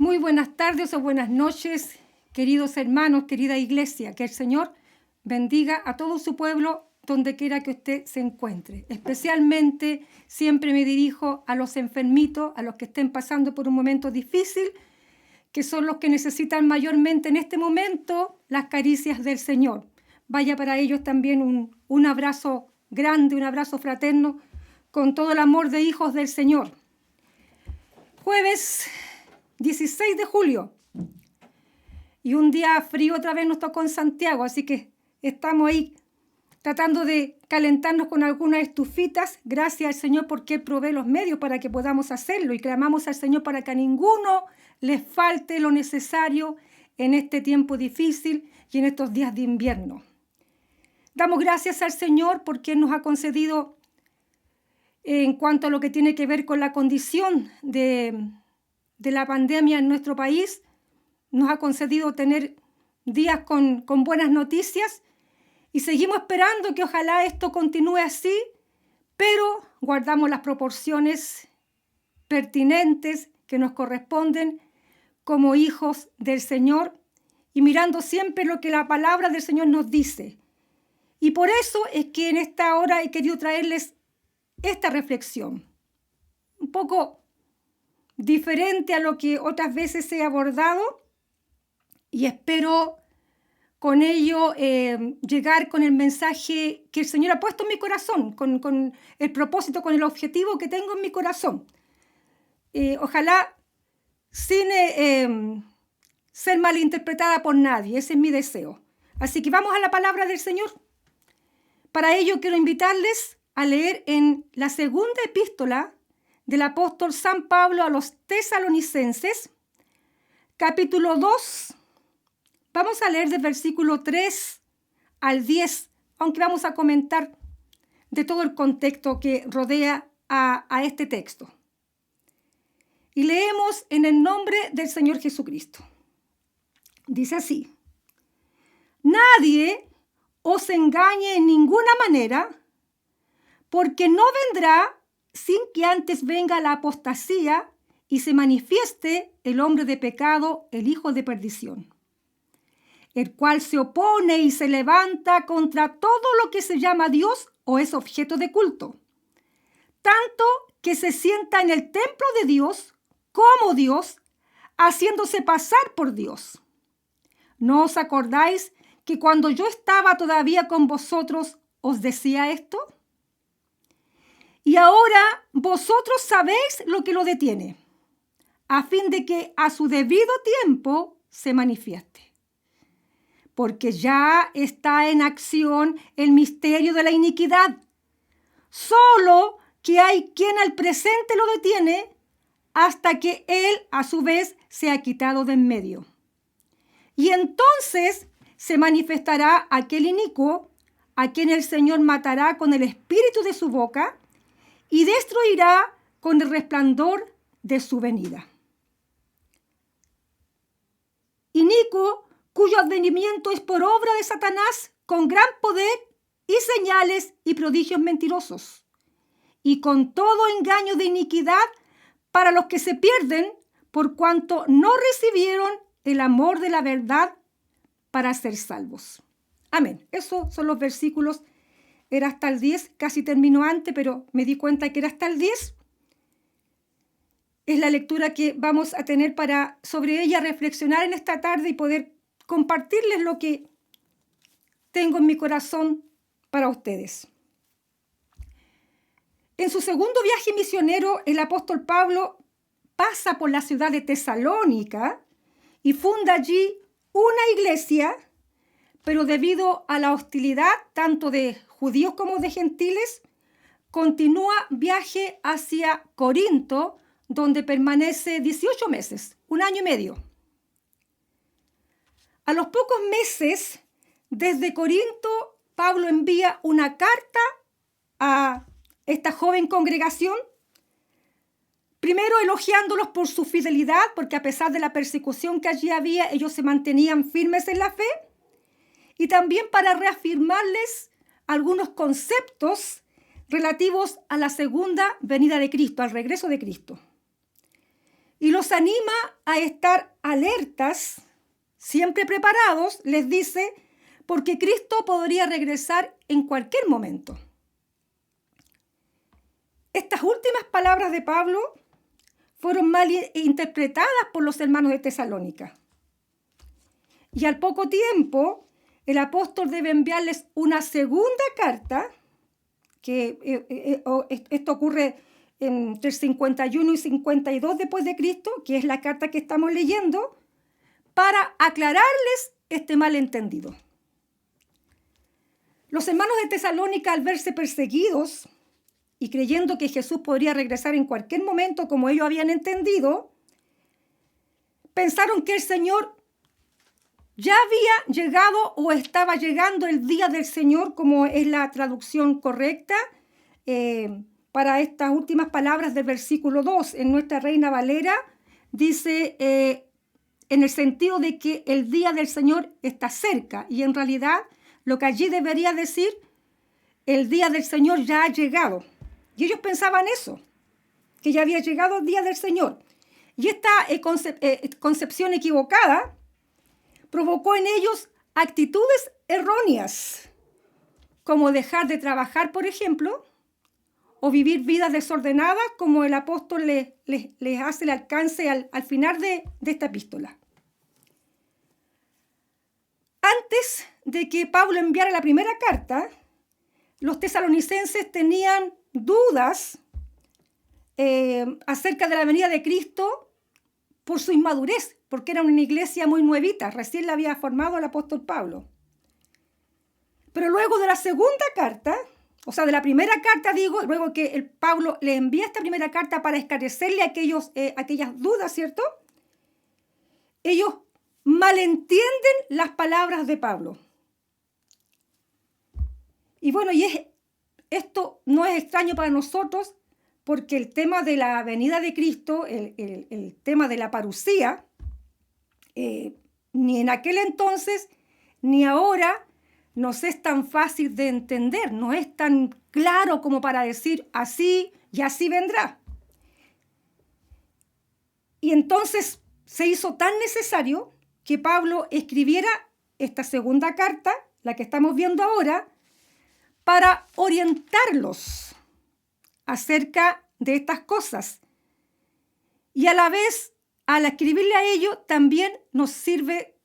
Muy buenas tardes o buenas noches, queridos hermanos, querida iglesia. Que el Señor bendiga a todo su pueblo donde quiera que usted se encuentre. Especialmente siempre me dirijo a los enfermitos, a los que estén pasando por un momento difícil, que son los que necesitan mayormente en este momento las caricias del Señor. Vaya para ellos también un abrazo grande, un abrazo fraterno, con todo el amor de hijos del Señor. Jueves 16 de julio. Y un día frío otra vez nos tocó en Santiago, así que estamos ahí tratando de calentarnos con algunas estufitas. Gracias al Señor porque Él provee los medios para que podamos hacerlo y clamamos al Señor para que a ninguno les falte lo necesario en este tiempo difícil y en estos días de invierno. Damos gracias al Señor porque Él nos ha concedido, en cuanto a lo que tiene que ver con la condición de la pandemia en nuestro país, nos ha concedido tener días con buenas noticias y seguimos esperando que ojalá esto continúe así, pero guardamos las proporciones pertinentes que nos corresponden como hijos del Señor y mirando siempre lo que la palabra del Señor nos dice. Y por eso es que en esta hora he querido traerles esta reflexión, un poco diferente a lo que otras veces he abordado, y espero con ello llegar con el mensaje que el Señor ha puesto en mi corazón, con el propósito, con el objetivo que tengo en mi corazón. Ojalá sin ser malinterpretada por nadie, ese es mi deseo. Así que vamos a la palabra del Señor. Para ello quiero invitarles a leer en la segunda epístola del apóstol San Pablo a los Tesalonicenses, capítulo 2. Vamos a leer del versículo 3 al 10, aunque vamos a comentar de todo el contexto que rodea a este texto. Y leemos en el nombre del Señor Jesucristo. Dice así: nadie os engañe en ninguna manera, porque no vendrá sin que antes venga la apostasía y se manifieste el hombre de pecado, el hijo de perdición, el cual se opone y se levanta contra todo lo que se llama Dios o es objeto de culto, tanto que se sienta en el templo de Dios como Dios, haciéndose pasar por Dios. ¿No os acordáis que cuando yo estaba todavía con vosotros os decía esto? Y ahora vosotros sabéis lo que lo detiene, a fin de que a su debido tiempo se manifieste. Porque ya está en acción el misterio de la iniquidad, solo que hay quien al presente lo detiene hasta que él a su vez sea quitado de en medio. Y entonces se manifestará aquel inicuo, a quien el Señor matará con el espíritu de su boca y destruirá con el resplandor de su venida. Inicuo, cuyo advenimiento es por obra de Satanás, con gran poder y señales y prodigios mentirosos, y con todo engaño de iniquidad para los que se pierden, por cuanto no recibieron el amor de la verdad para ser salvos. Amén. Esos son los versículos. Era hasta el 10, casi terminó antes, pero me di cuenta que era hasta el 10. Es la lectura que vamos a tener para sobre ella reflexionar en esta tarde y poder compartirles lo que tengo en mi corazón para ustedes. En su segundo viaje misionero, el apóstol Pablo pasa por la ciudad de Tesalónica y funda allí una iglesia, pero debido a la hostilidad tanto de judíos como de gentiles, continúa viaje hacia Corinto, donde permanece 18 meses, 1 año y medio. A los pocos meses, desde Corinto, Pablo envía una carta a esta joven congregación, primero elogiándolos por su fidelidad, porque a pesar de la persecución que allí había, ellos se mantenían firmes en la fe, y también para reafirmarles algunos conceptos relativos a la segunda venida de Cristo, al regreso de Cristo. y los anima a estar alertas, siempre preparados, les dice, porque Cristo podría regresar en cualquier momento. Estas últimas palabras de Pablo fueron mal interpretadas por los hermanos de Tesalónica. Y al poco tiempo, el apóstol debe enviarles una segunda carta, que esto ocurre entre el 51 y 52 después de Cristo, que es la carta que estamos leyendo, para aclararles este malentendido. Los hermanos de Tesalónica, al verse perseguidos y creyendo que Jesús podría regresar en cualquier momento como ellos habían entendido, pensaron que el Señor ya había llegado o estaba llegando el día del Señor, como es la traducción correcta para estas últimas palabras del versículo 2. En nuestra Reina Valera dice en el sentido de que el día del Señor está cerca, y en realidad lo que allí debería decir, el día del Señor ya ha llegado. Y ellos pensaban eso, que ya había llegado el día del Señor. Y esta concepción equivocada provocó en ellos actitudes erróneas, como dejar de trabajar, por ejemplo, o vivir vidas desordenadas, como el apóstol les hace el alcance al final de esta epístola. Antes de que Pablo enviara la primera carta, los tesalonicenses tenían dudas acerca de la venida de Cristo por su inmadurez, porque era una iglesia muy nuevita, recién la había formado el apóstol Pablo. Pero luego de la segunda carta, o sea, de la primera carta, luego que el Pablo le envía esta primera carta para esclarecerle aquellas dudas, ¿cierto? Ellos malentienden las palabras de Pablo. Y bueno, esto no es extraño para nosotros, porque el tema de la venida de Cristo, el tema de la parusía, ni en aquel entonces ni ahora nos es tan fácil de entender, no es tan claro como para decir así y así vendrá. Y entonces se hizo tan necesario que Pablo escribiera esta segunda carta, la que estamos viendo ahora, para orientarlos acerca de estas cosas. Y a la vez, al escribirle a ellos, también nos sirve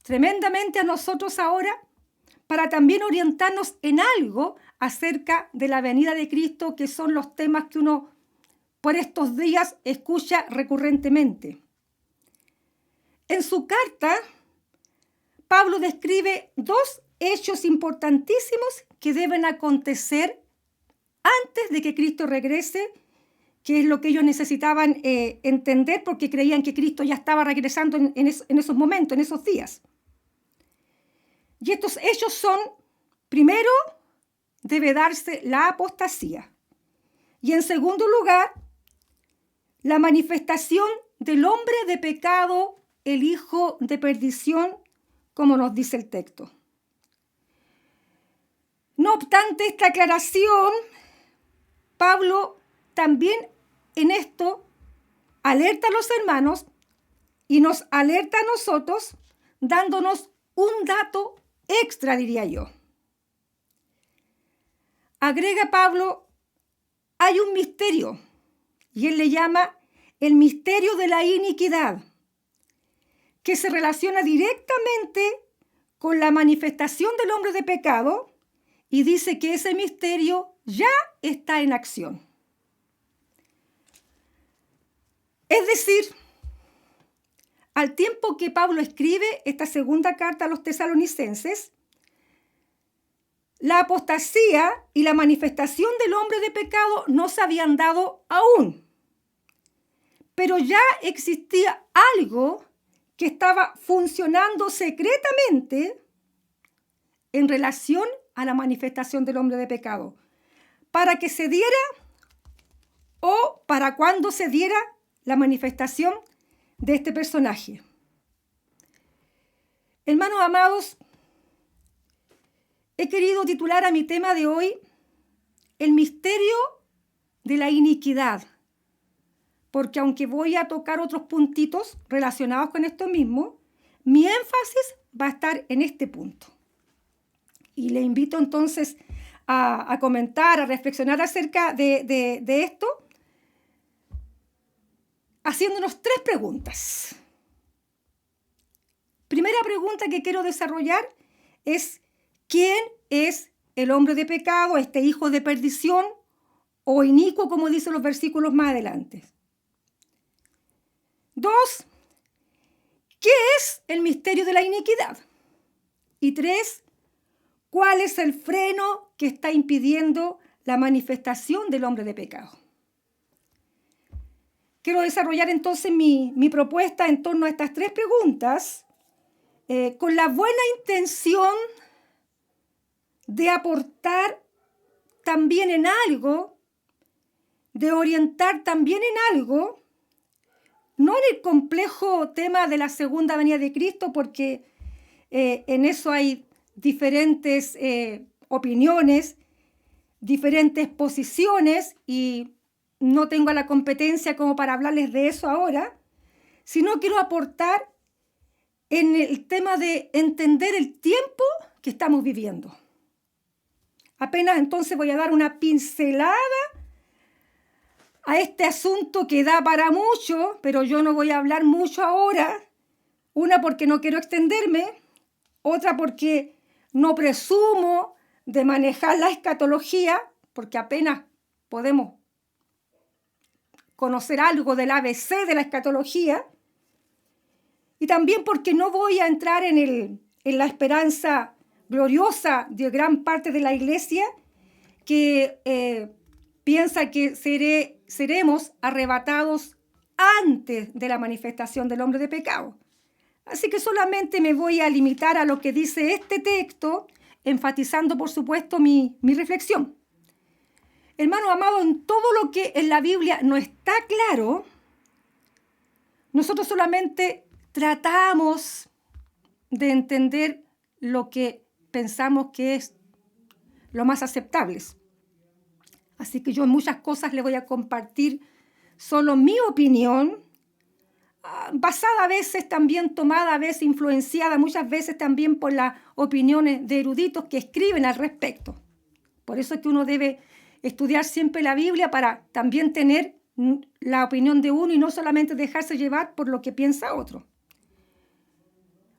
tremendamente a nosotros ahora para también orientarnos en algo acerca de la venida de Cristo, que son los temas que uno por estos días escucha recurrentemente. En su carta, Pablo describe dos hechos importantísimos que deben acontecer antes de que Cristo regrese, que es lo que ellos necesitaban entender, porque creían que Cristo ya estaba regresando en esos momentos, en esos días. Y estos hechos son, primero, debe darse la apostasía. Y en segundo lugar, la manifestación del hombre de pecado, el hijo de perdición, como nos dice el texto. No obstante esta aclaración, Pablo también en esto alerta a los hermanos y nos alerta a nosotros, dándonos un dato extra, diría yo. Agrega Pablo, hay un misterio, y él le llama el misterio de la iniquidad, que se relaciona directamente con la manifestación del hombre de pecado, y dice que ese misterio ya está en acción. Es decir, al tiempo que Pablo escribe esta segunda carta a los tesalonicenses, la apostasía y la manifestación del hombre de pecado no se habían dado aún. Pero ya existía algo que estaba funcionando secretamente en relación a la manifestación del hombre de pecado, para que se diera o para cuando se diera la manifestación de este personaje. Hermanos amados, he querido titular a mi tema de hoy el misterio de la iniquidad, porque aunque voy a tocar otros puntitos relacionados con esto mismo, mi énfasis va a estar en este punto. Y le invito entonces a comentar, a reflexionar acerca de esto, haciéndonos 3 preguntas. Primera pregunta que quiero desarrollar es: ¿quién es el hombre de pecado, este hijo de perdición o inicuo, como dicen los versículos más adelante? 2, ¿qué es el misterio de la iniquidad? Y 3, ¿cuál es el freno que está impidiendo la manifestación del hombre de pecado? Quiero desarrollar entonces mi propuesta en torno a estas 3 preguntas con la buena intención de aportar también en algo, de orientar también en algo, no en el complejo tema de la segunda venida de Cristo, porque en eso hay diferentes opiniones, diferentes posiciones, y no tengo la competencia como para hablarles de eso ahora, sino quiero aportar en el tema de entender el tiempo que estamos viviendo. Apenas entonces voy a dar una pincelada a este asunto que da para mucho, pero yo no voy a hablar mucho ahora. Una, porque no quiero extenderme. Otra, porque no presumo de manejar la escatología, porque apenas podemos conocer algo del ABC de la escatología. Y también porque no voy a entrar en la esperanza gloriosa de gran parte de la iglesia que piensa que seremos arrebatados antes de la manifestación del hombre de pecado. Así que solamente me voy a limitar a lo que dice este texto, enfatizando, por supuesto, mi reflexión. Hermano amado, en todo lo que en la Biblia no está claro, nosotros solamente tratamos de entender lo que pensamos que es lo más aceptable. Así que yo en muchas cosas le voy a compartir solo mi opinión, basada a veces también, tomada a veces, influenciada muchas veces también por las opiniones de eruditos que escriben al respecto. Por eso es que uno debe estudiar siempre la Biblia para también tener la opinión de uno y no solamente dejarse llevar por lo que piensa otro.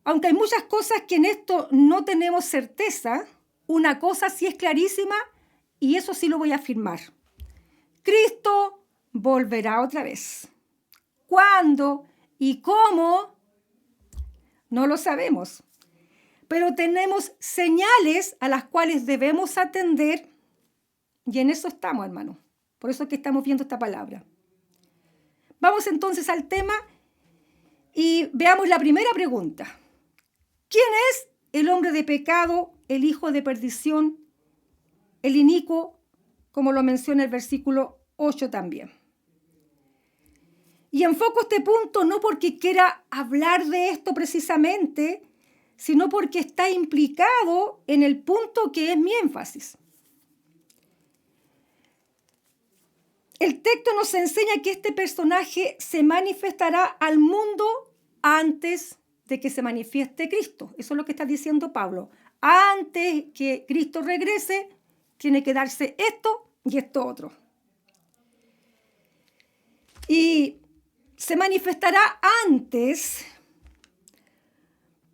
Aunque hay muchas cosas que en esto no tenemos certeza, una cosa sí es clarísima y eso sí lo voy a afirmar. Cristo volverá otra vez. ¿Cuándo y cómo? No lo sabemos. Pero tenemos señales a las cuales debemos atender y en eso estamos, hermano. Por eso es que estamos viendo esta palabra. Vamos entonces al tema y veamos la primera pregunta. ¿Quién es el hombre de pecado, el hijo de perdición, el inicuo, como lo menciona el versículo 8 también? Y enfoco este punto no porque quiera hablar de esto precisamente, sino porque está implicado en el punto que es mi énfasis. El texto nos enseña que este personaje se manifestará al mundo antes de que se manifieste Cristo. Eso es lo que está diciendo Pablo. Antes que Cristo regrese, tiene que darse esto y esto otro. Y se manifestará antes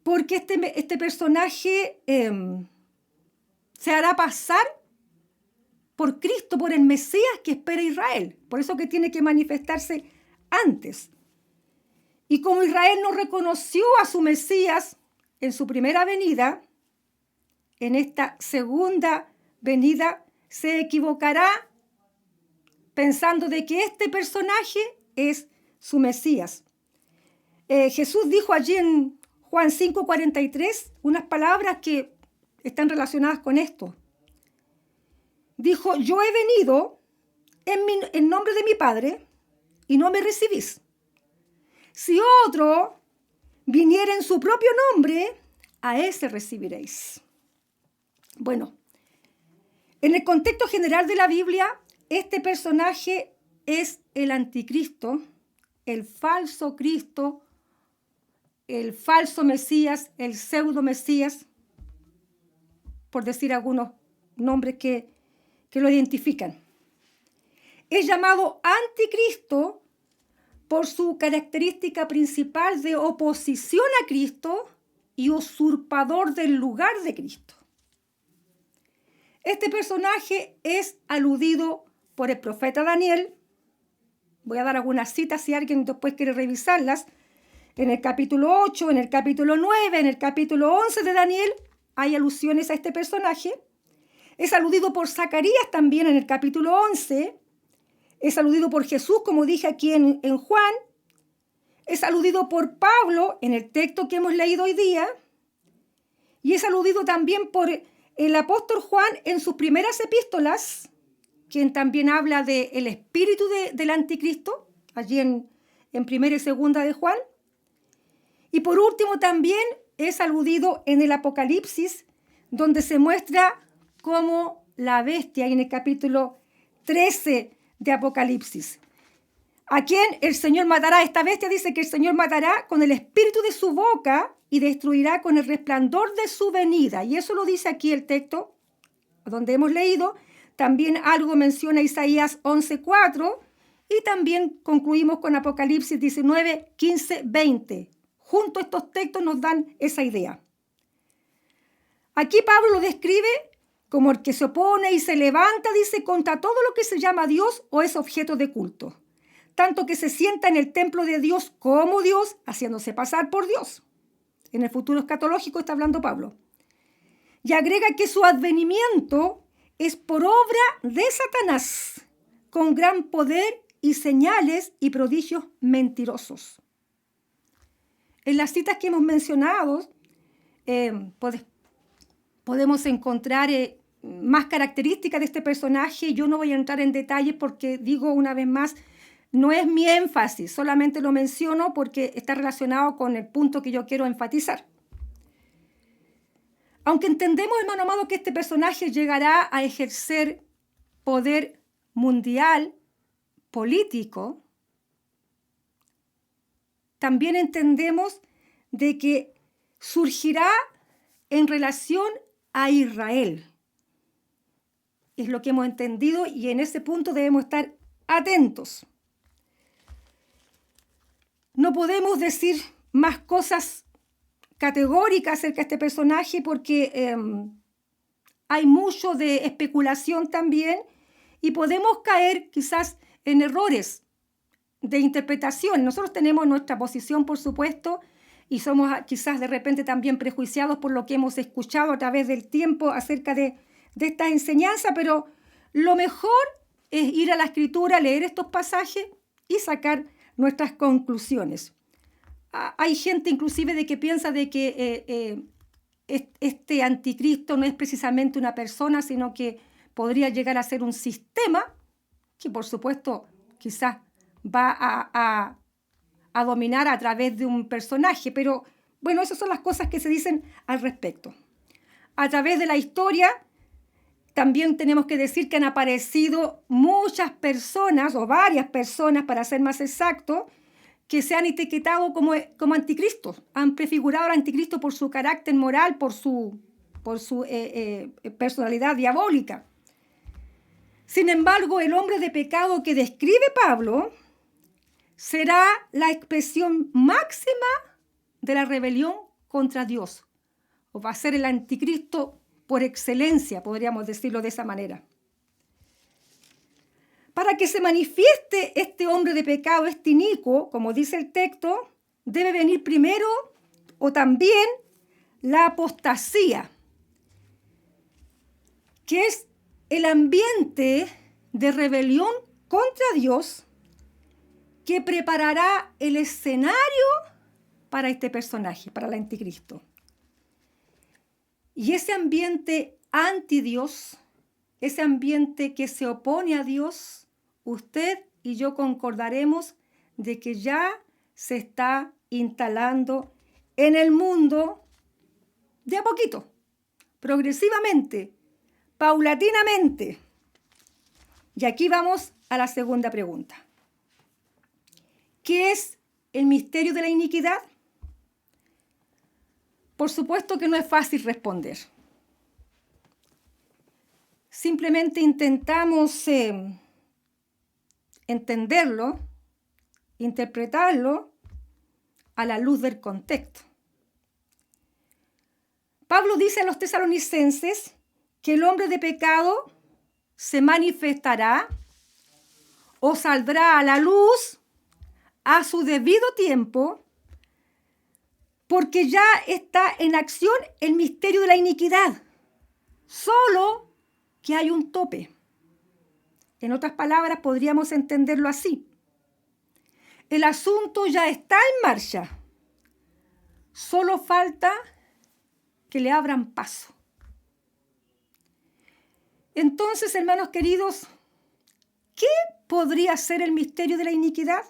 porque este personaje se hará pasar por Cristo, por el Mesías que espera Israel. Por eso que tiene que manifestarse antes. Y como Israel no reconoció a su Mesías en su primera venida, en esta segunda venida se equivocará pensando de que este personaje es su Mesías. Jesús dijo allí en Juan 5:43 unas palabras que están relacionadas con esto. Dijo: yo he venido en nombre de mi Padre y no me recibís. Si otro viniera en su propio nombre, a ese recibiréis. Bueno, en el contexto general de la Biblia, este personaje es el anticristo, el falso Cristo, el falso Mesías, el pseudo Mesías, por decir algunos nombres que lo identifican. Es llamado anticristo por su característica principal de oposición a Cristo y usurpador del lugar de Cristo. Este personaje es aludido por el profeta Daniel. Voy a dar algunas citas si alguien después quiere revisarlas. En el capítulo 8, en el capítulo 9, en el capítulo 11 de Daniel hay alusiones a este personaje. Es aludido por Zacarías también en el capítulo 11. Es aludido por Jesús, como dije aquí en Juan. Es aludido por Pablo en el texto que hemos leído hoy día. Y es aludido también por el apóstol Juan en sus primeras epístolas, quien también habla del espíritu del anticristo, allí en primera y segunda de Juan. Y por último también es aludido en el Apocalipsis, donde se muestra como la bestia en el capítulo 13 de Apocalipsis. A quien el Señor matará. Esta bestia dice que el Señor matará con el espíritu de su boca y destruirá con el resplandor de su venida. Y eso lo dice aquí el texto donde hemos leído. También algo menciona Isaías 11:4 y también concluimos con Apocalipsis 19, 15, 20. Juntos estos textos nos dan esa idea. Aquí Pablo lo describe como el que se opone y se levanta, dice, contra todo lo que se llama Dios o es objeto de culto, tanto que se sienta en el templo de Dios como Dios, haciéndose pasar por Dios. En el futuro escatológico está hablando Pablo. Y agrega que su advenimiento es por obra de Satanás, con gran poder y señales y prodigios mentirosos. En las citas que hemos mencionado, podemos encontrar más características de este personaje. Yo no voy a entrar en detalles porque, digo una vez más, no es mi énfasis, solamente lo menciono porque está relacionado con el punto que yo quiero enfatizar. Aunque entendemos, hermano amado, que este personaje llegará a ejercer poder mundial, político, también entendemos de que surgirá en relación a Israel. Es lo que hemos entendido y en ese punto debemos estar atentos. No podemos decir más cosas categóricas acerca de este personaje porque hay mucho de especulación también y podemos caer quizás en errores de interpretación. Nosotros tenemos nuestra posición, por supuesto, y somos quizás de repente también prejuiciados por lo que hemos escuchado a través del tiempo acerca de esta enseñanza, pero lo mejor es ir a la Escritura, leer estos pasajes y sacar nuestras conclusiones. Hay gente inclusive de que piensa de que este anticristo no es precisamente una persona, sino que podría llegar a ser un sistema que por supuesto quizás va a dominar a través de un personaje. Pero bueno, esas son las cosas que se dicen al respecto. A través de la historia también tenemos que decir que han aparecido muchas personas, o varias personas para ser más exacto, que se han etiquetado como anticristos. Han prefigurado al anticristo por su carácter moral, por su personalidad diabólica. Sin embargo, el hombre de pecado que describe Pablo será la expresión máxima de la rebelión contra Dios. O va a ser el anticristo por excelencia, podríamos decirlo de esa manera. Para que se manifieste este hombre de pecado, este inicuo, como dice el texto, debe venir primero o también la apostasía, que es el ambiente de rebelión contra Dios que preparará el escenario para este personaje, para el anticristo. Y ese ambiente anti-Dios, ese ambiente que se opone a Dios, usted y yo concordaremos de que ya se está instalando en el mundo de a poquito, progresivamente, paulatinamente. Y aquí vamos a la segunda pregunta. ¿Qué es el misterio de la iniquidad? Por supuesto que no es fácil responder. Simplemente intentamos entenderlo, interpretarlo a la luz del contexto. Pablo dice a los tesalonicenses que el hombre de pecado se manifestará o saldrá a la luz a su debido tiempo, porque ya está en acción el misterio de la iniquidad, solo que hay un tope. En otras palabras, podríamos entenderlo así. El asunto ya está en marcha, solo falta que le abran paso. Entonces, hermanos queridos, ¿qué podría ser el misterio de la iniquidad?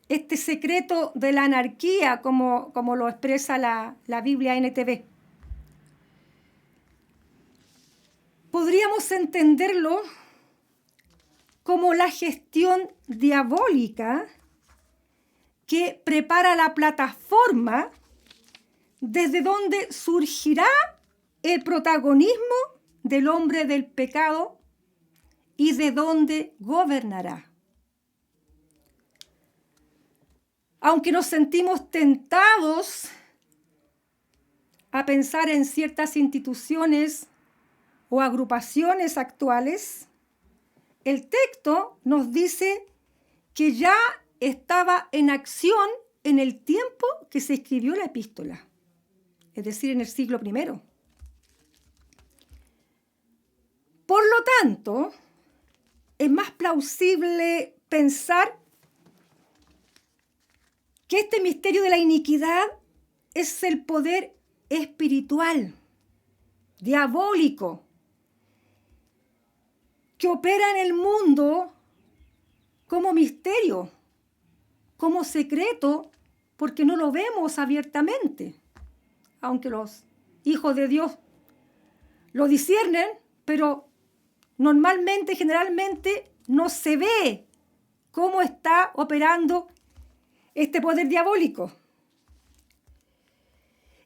Este secreto de la anarquía, como lo expresa la Biblia NTV. Podríamos entenderlo como la gestión diabólica que prepara la plataforma desde donde surgirá el protagonismo del hombre del pecado y de donde gobernará. Aunque nos sentimos tentados a pensar en ciertas instituciones o agrupaciones actuales, el texto nos dice que ya estaba en acción en el tiempo que se escribió la epístola, es decir, en el siglo I. Por lo tanto, es más plausible pensar que este misterio de la iniquidad es el poder espiritual, diabólico, que opera en el mundo como misterio, como secreto, porque no lo vemos abiertamente, aunque los hijos de Dios lo disciernen, pero normalmente, generalmente, no se ve cómo está operando este poder diabólico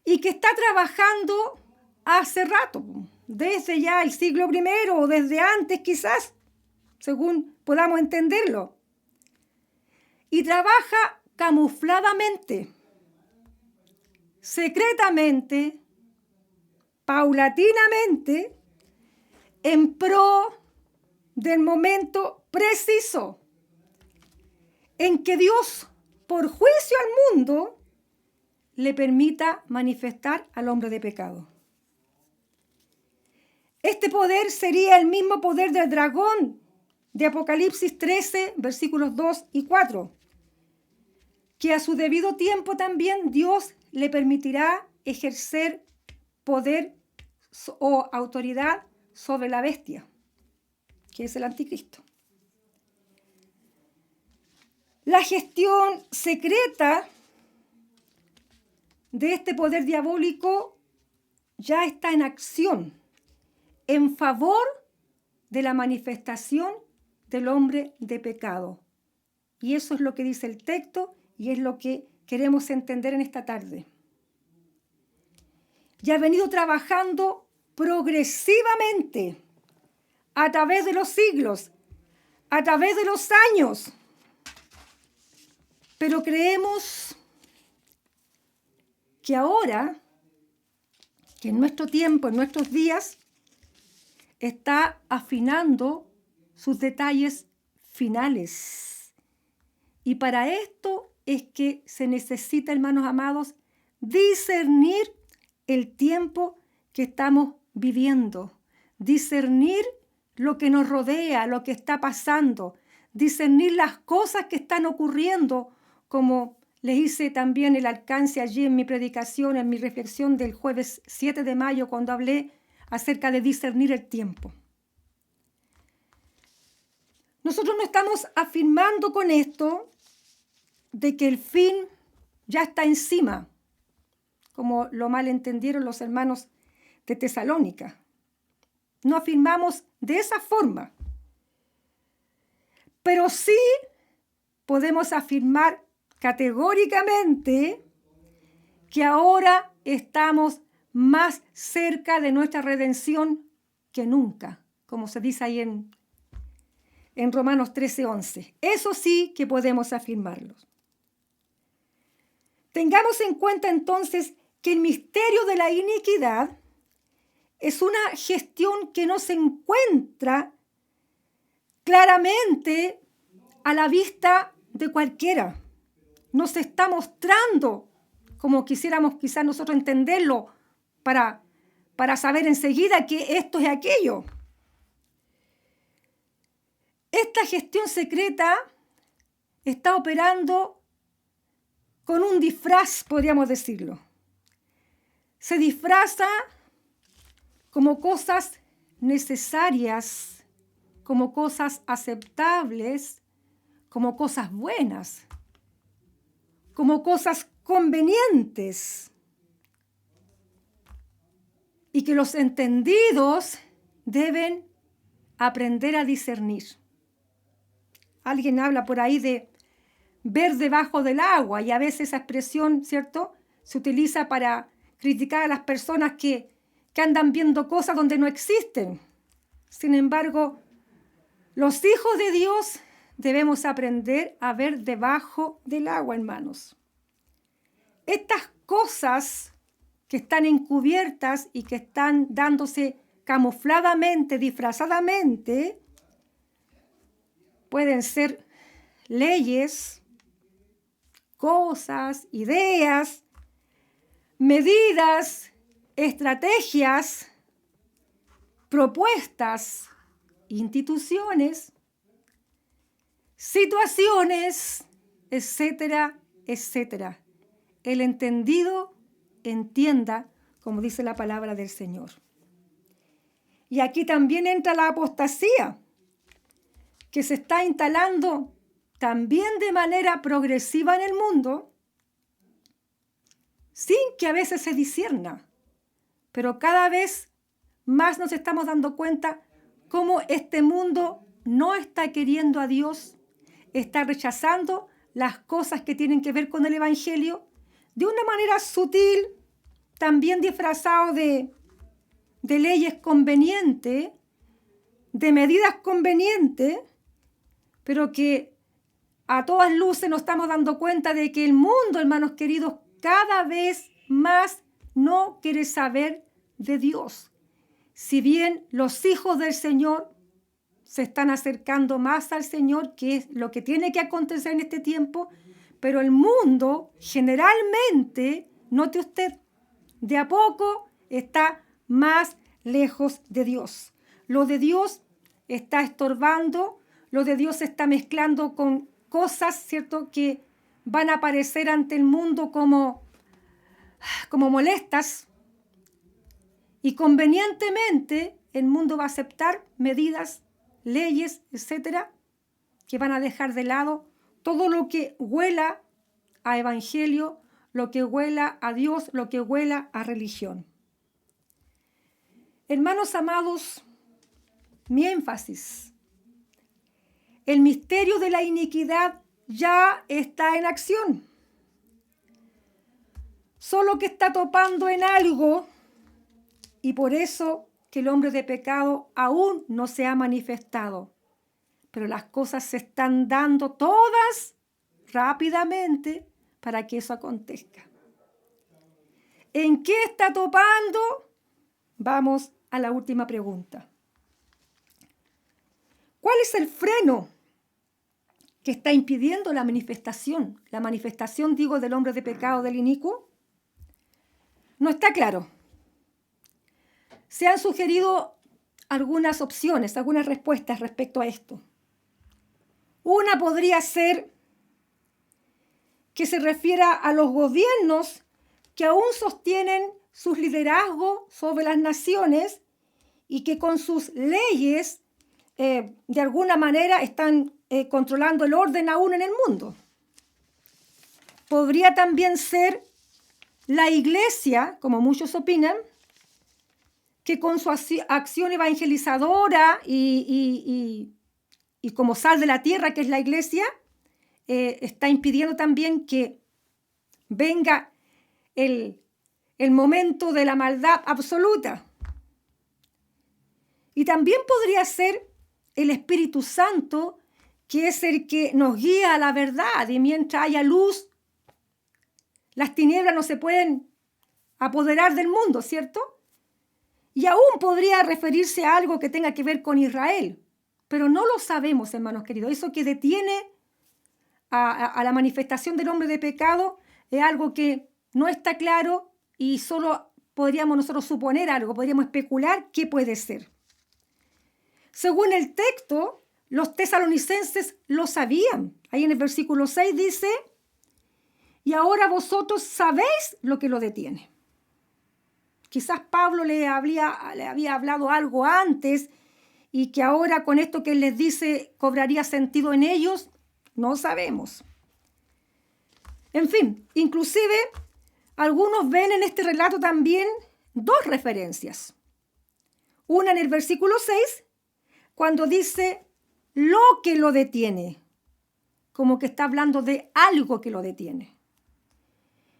y que está trabajando hace rato, desde ya el siglo I o desde antes quizás, según podamos entenderlo. Y trabaja camufladamente, secretamente, paulatinamente, en pro del momento preciso en que Dios, por juicio al mundo, le permita manifestar al hombre de pecado. Este poder sería el mismo poder del dragón de Apocalipsis 13, versículos 2 y 4, que a su debido tiempo también Dios le permitirá ejercer poder o autoridad sobre la bestia, que es el anticristo. La gestión secreta de este poder diabólico ya está en acción en favor de la manifestación del hombre de pecado. Y eso es lo que dice el texto y es lo que queremos entender en esta tarde. Ya ha venido trabajando progresivamente a través de los siglos, a través de los años. Pero creemos que ahora, que en nuestro tiempo, en nuestros días, está afinando sus detalles finales. Y para esto es que se necesita, hermanos amados, discernir el tiempo que estamos viviendo, discernir lo que nos rodea, lo que está pasando, discernir las cosas que están ocurriendo, como les hice también el alcance allí en mi predicación, en mi reflexión del jueves 7 de mayo, cuando hablé acerca de discernir el tiempo. Nosotros no estamos afirmando con esto de que el fin ya está encima, como lo malentendieron los hermanos de Tesalónica. No afirmamos de esa forma. Pero sí podemos afirmar categóricamente que ahora estamos más cerca de nuestra redención que nunca, como se dice ahí en Romanos 13:11. Eso sí que podemos afirmarlo. Tengamos en cuenta entonces que el misterio de la iniquidad es una gestión que no se encuentra claramente a la vista de cualquiera. No se está mostrando como quisiéramos quizás nosotros entenderlo para saber enseguida que esto es aquello. Esta gestión secreta está operando con un disfraz, podríamos decirlo. Se disfraza como cosas necesarias, como cosas aceptables, como cosas buenas, como cosas convenientes. Y que los entendidos deben aprender a discernir. Alguien habla por ahí de ver debajo del agua, y a veces esa expresión, ¿cierto?, se utiliza para criticar a las personas que andan viendo cosas donde no existen. Sin embargo, los hijos de Dios debemos aprender a ver debajo del agua, hermanos. Estas cosas que están encubiertas y que están dándose camufladamente, disfrazadamente, pueden ser leyes, cosas, ideas, medidas, estrategias, propuestas, instituciones, situaciones, etcétera, etcétera. El entendido entienda, como dice la palabra del Señor. Y aquí también entra la apostasía, que se está instalando también de manera progresiva en el mundo, sin que a veces se discierna. Pero cada vez más nos estamos dando cuenta cómo este mundo no está queriendo a Dios, está rechazando las cosas que tienen que ver con el Evangelio de una manera sutil, también disfrazado de leyes convenientes, de medidas convenientes, pero que a todas luces nos estamos dando cuenta de que el mundo, hermanos queridos, cada vez más no quiere saber de Dios. Si bien los hijos del Señor se están acercando más al Señor, que es lo que tiene que acontecer en este tiempo, pero el mundo generalmente, note usted, de a poco está más lejos de Dios. Lo de Dios está estorbando, lo de Dios se está mezclando con cosas, ¿cierto?, que van a aparecer ante el mundo como molestas, y convenientemente el mundo va a aceptar medidas, leyes, etcétera, que van a dejar de lado todo lo que huela a evangelio, lo que huela a Dios, lo que huela a religión. Hermanos amados, mi énfasis: el misterio de la iniquidad ya está en acción. Solo que está topando en algo, y por eso que el hombre de pecado aún no se ha manifestado. Pero las cosas se están dando todas rápidamente para que eso acontezca. ¿En qué está topando? Vamos a la última pregunta. ¿Cuál es el freno que está impidiendo la manifestación? La manifestación, digo, del hombre de pecado, del inicuo. No está claro. Se han sugerido algunas opciones, algunas respuestas respecto a esto. Una podría ser que se refiera a los gobiernos que aún sostienen sus liderazgos sobre las naciones y que con sus leyes de alguna manera están controlando el orden aún en el mundo. Podría también ser la iglesia, como muchos opinan, que con su acción evangelizadora y y como sal de la tierra, que es la iglesia, está impidiendo también que venga el momento de la maldad absoluta. Y también podría ser el Espíritu Santo, que es el que nos guía a la verdad, y mientras haya luz, las tinieblas no se pueden apoderar del mundo, ¿cierto? Y aún podría referirse a algo que tenga que ver con Israel, pero no lo sabemos, hermanos queridos. Eso que detiene a la manifestación del hombre de pecado es algo que no está claro y solo podríamos nosotros suponer algo, podríamos especular qué puede ser. Según el texto, los tesalonicenses lo sabían. Ahí en el versículo 6 dice, y ahora vosotros sabéis lo que lo detiene. Quizás Pablo le había hablado algo antes y que ahora con esto que él les dice cobraría sentido en ellos, no sabemos. En fin, inclusive algunos ven en este relato también dos referencias. Una en el versículo 6, cuando dice lo que lo detiene, como que está hablando de algo que lo detiene.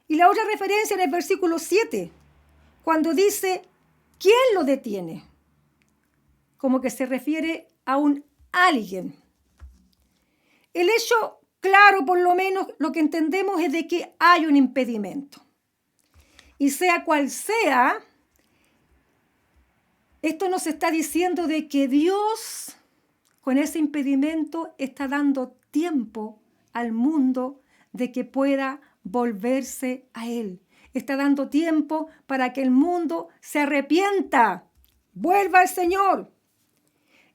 Y la otra referencia en el versículo 7, cuando dice quién lo detiene, como que se refiere a un alguien. El hecho claro, por lo menos lo que entendemos es de que hay un impedimento. Y sea cual sea, esto nos está diciendo de que Dios con ese impedimento está dando tiempo al mundo de que pueda volverse a Él. Está dando tiempo para que el mundo se arrepienta, vuelva al Señor.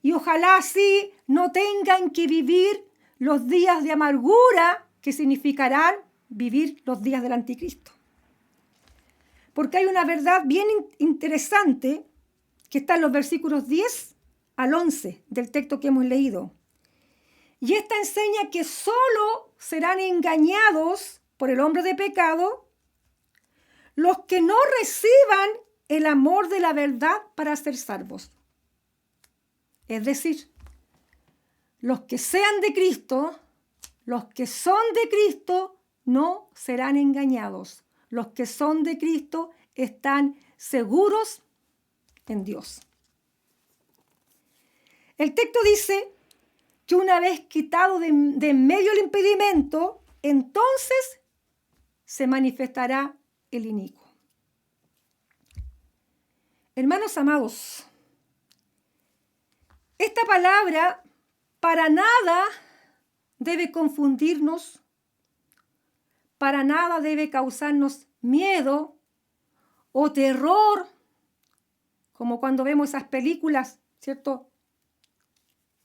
Y ojalá así no tengan que vivir los días de amargura que significarán vivir los días del anticristo. Porque hay una verdad bien interesante que está en los versículos 10 al 11 del texto que hemos leído. Y esta enseña que solo serán engañados por el hombre de pecado los que no reciban el amor de la verdad para ser salvos. Es decir, los que sean de Cristo, los que son de Cristo, no serán engañados. Los que son de Cristo están seguros en Dios. El texto dice que una vez quitado de en medio el impedimento, entonces se manifestará el inicuo. Hermanos amados, esta palabra para nada debe confundirnos, para nada debe causarnos miedo o terror, como cuando vemos esas películas, ¿cierto?,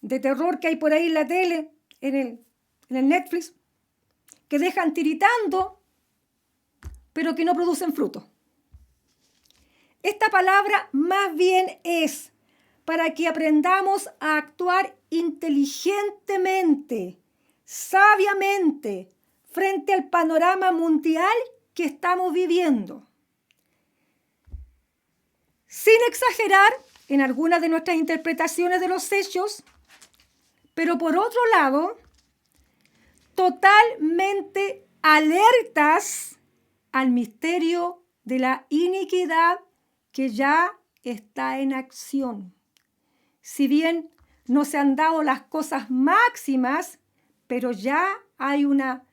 de terror que hay por ahí en la tele, en el Netflix, que dejan tiritando, pero que no producen fruto. Esta palabra más bien es para que aprendamos a actuar inteligentemente, sabiamente, frente al panorama mundial que estamos viviendo. Sin exagerar en algunas de nuestras interpretaciones de los hechos, pero por otro lado, totalmente alertas al misterio de la iniquidad que ya está en acción. Si bien no se han dado las cosas máximas, pero ya hay una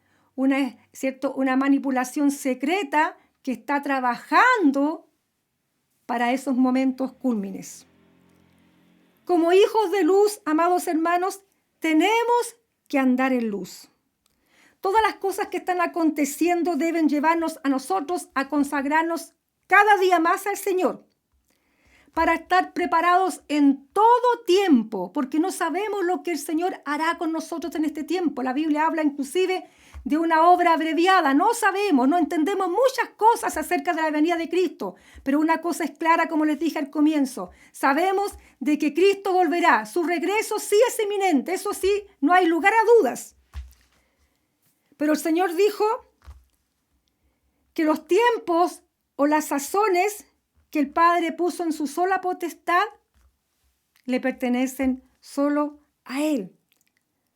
manipulación secreta que está trabajando para esos momentos cúlmines. Como hijos de luz, amados hermanos, tenemos que andar en luz. Todas las cosas que están aconteciendo deben llevarnos a nosotros a consagrarnos cada día más al Señor, para estar preparados en todo tiempo, porque no sabemos lo que el Señor hará con nosotros en este tiempo. La Biblia habla inclusive de una obra abreviada. No sabemos, no entendemos muchas cosas acerca de la venida de Cristo, pero una cosa es clara, como les dije al comienzo. Sabemos de que Cristo volverá. Su regreso sí es inminente, eso sí, no hay lugar a dudas. Pero el Señor dijo que los tiempos o las sazones que el Padre puso en su sola potestad le pertenecen solo a Él.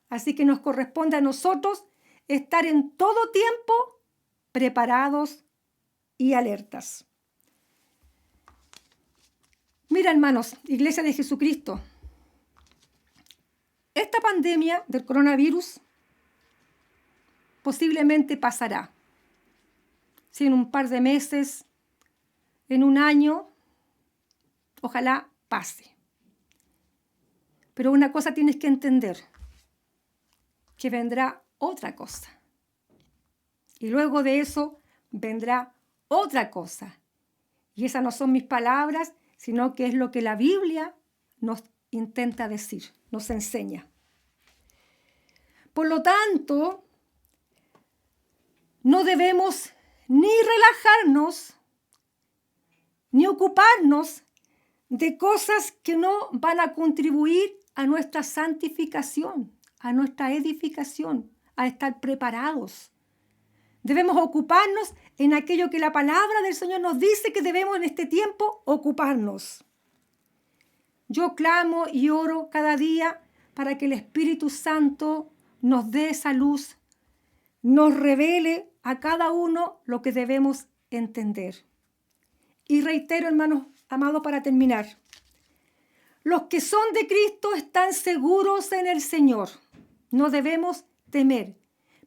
Así que nos corresponde a nosotros estar en todo tiempo preparados y alertas. Mira, hermanos, Iglesia de Jesucristo, esta pandemia del coronavirus posiblemente pasará. Si en un par de meses, en un año, ojalá pase. Pero una cosa tienes que entender, que vendrá otra cosa. Y luego de eso vendrá otra cosa. Y esas no son mis palabras, sino que es lo que la Biblia nos intenta decir, nos enseña. Por lo tanto, no debemos ni relajarnos, ni ocuparnos de cosas que no van a contribuir a nuestra santificación, a nuestra edificación, a estar preparados. Debemos ocuparnos en aquello que la palabra del Señor nos dice que debemos en este tiempo ocuparnos. Yo clamo y oro cada día para que el Espíritu Santo nos dé esa luz, nos revele a cada uno lo que debemos entender. Y reitero, hermanos amados, para terminar, los que son de Cristo están seguros en el Señor. No debemos temer,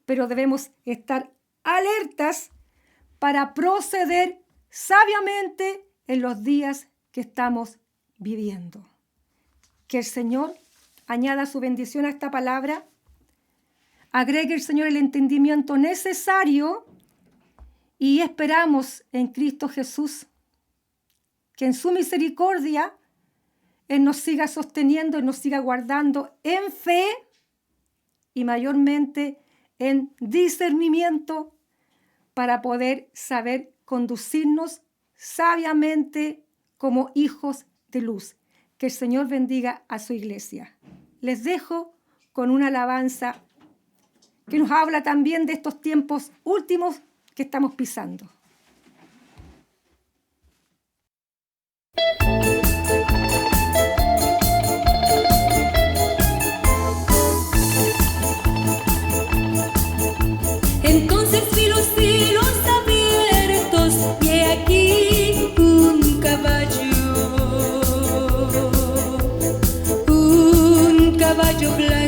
pero debemos estar alertas para proceder sabiamente en los días que estamos viviendo. Que el Señor añada su bendición a esta palabra, agregue el Señor el entendimiento necesario y esperamos en Cristo Jesús que en su misericordia Él nos siga sosteniendo y nos siga guardando en fe y mayormente en discernimiento para poder saber conducirnos sabiamente como hijos de luz. Que el Señor bendiga a su iglesia. Les dejo con una alabanza que nos habla también de estos tiempos últimos que estamos pisando. Entonces vi los cielos abiertos y he aquí un caballo blanco.